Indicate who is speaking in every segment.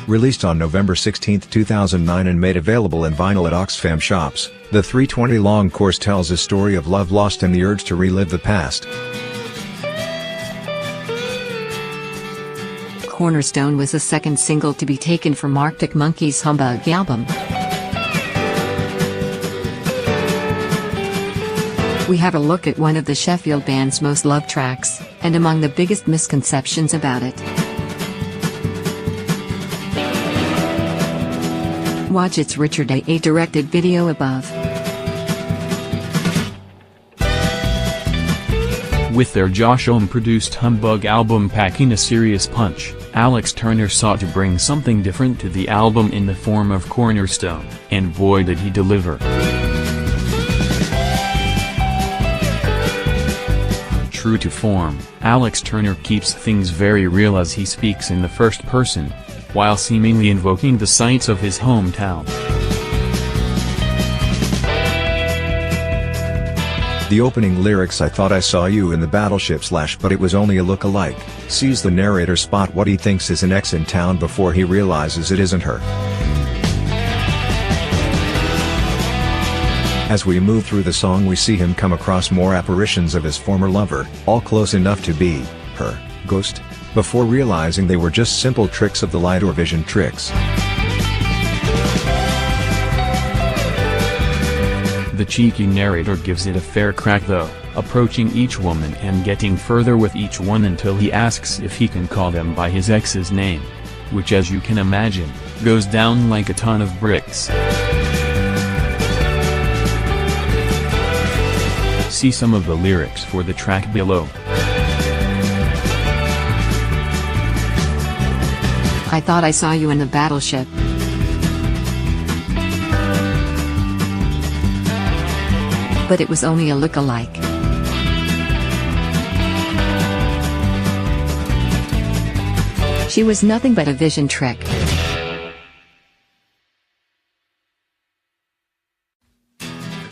Speaker 1: Released on November 16, 2009 and made available in vinyl at Oxfam shops, the 320-long course tells a story of love lost and the urge to relive the past.
Speaker 2: Cornerstone was the second single to be taken from Arctic Monkeys' Humbug album. We have a look at one of the Sheffield band's most loved tracks, and among the biggest misconceptions about it. Watch its Richard A. directed video above.
Speaker 3: With their Josh Homme-produced Humbug album packing a serious punch, Alex Turner sought to bring something different to the album in the form of Cornerstone, and boy did he deliver. True to form, Alex Turner keeps things very real as he speaks in the first person, while seemingly invoking the sights of his hometown.
Speaker 1: The opening lyrics "I thought I saw you in the battleship / but it was only a look-alike," sees the narrator spot what he thinks is an ex in town before he realizes it isn't her. As we move through the song we see him come across more apparitions of his former lover, all close enough to be her ghost, before realizing they were just simple tricks of the light or vision tricks.
Speaker 3: The cheeky narrator gives it a fair crack though, approaching each woman and getting further with each one until he asks if he can call them by his ex's name. Which, as you can imagine, goes down like a ton of bricks. See some of the lyrics for the track below.
Speaker 2: I thought I saw you in the battleship. But it was only a look-alike. She was nothing but a vision trick.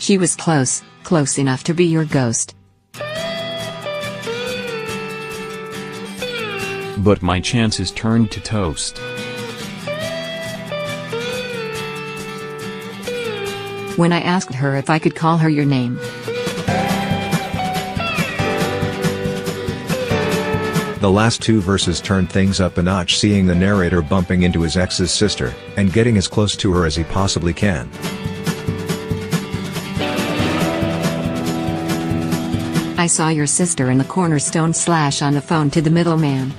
Speaker 2: She was close enough to be your ghost.
Speaker 3: But my chances turned to toast.
Speaker 2: When I asked her if I could call her your name.
Speaker 1: The last two verses turn things up a notch, seeing the narrator bumping into his ex's sister, and getting as close to her as he possibly can.
Speaker 2: I saw your sister in the Cornerstone / on the phone to the middleman.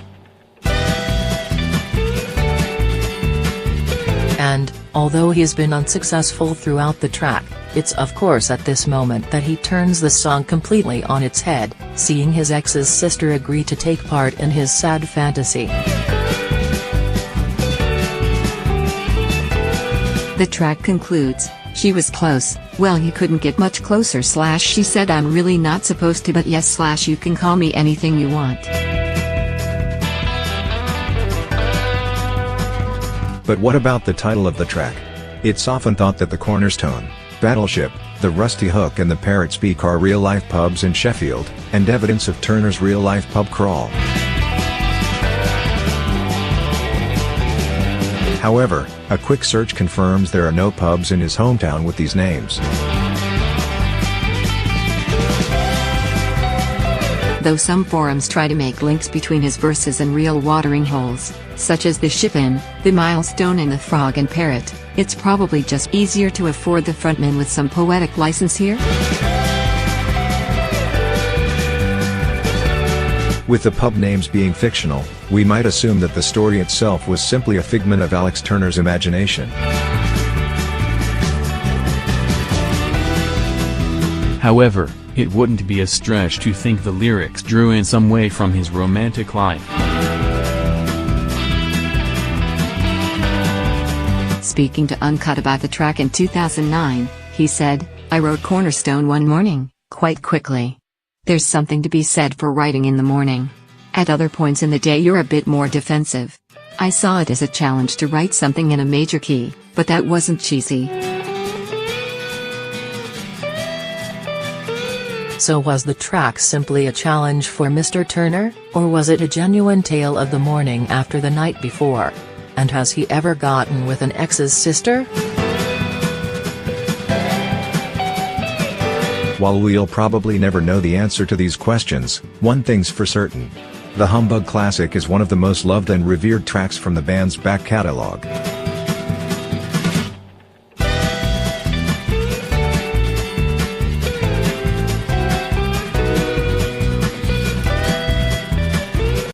Speaker 4: And, although he's been unsuccessful throughout the track, it's of course at this moment that he turns the song completely on its head, seeing his ex's sister agree to take part in his sad fantasy.
Speaker 2: The track concludes, she was close, well you couldn't get much closer / she said I'm really not supposed to but yes / you can call me anything you want.
Speaker 1: But what about the title of the track? It's often thought that the Cornerstone, Battleship, the Rusty Hook and the Parrot Speak are real-life pubs in Sheffield, and evidence of Turner's real-life pub crawl. However, a quick search confirms there are no pubs in his hometown with these names.
Speaker 2: Though some forums try to make links between his verses and real watering holes, such as the Ship Inn, the Milestone and the Frog and Parrot, it's probably just easier to afford the frontman with some poetic license here?
Speaker 1: With the pub names being fictional, we might assume that the story itself was simply a figment of Alex Turner's imagination.
Speaker 3: However, it wouldn't be a stretch to think the lyrics drew in some way from his romantic life.
Speaker 2: Speaking to Uncut about the track in 2009, he said, I wrote Cornerstone one morning, quite quickly. There's something to be said for writing in the morning. At other points in the day you're a bit more defensive. I saw it as a challenge to write something in a major key, but that wasn't cheesy.
Speaker 4: So was the track simply a challenge for Mr. Turner, or was it a genuine tale of the morning after the night before? And has he ever gotten with an ex's sister?
Speaker 1: While we'll probably never know the answer to these questions, one thing's for certain. The Humbug Classic is one of the most loved and revered tracks from the band's back catalog.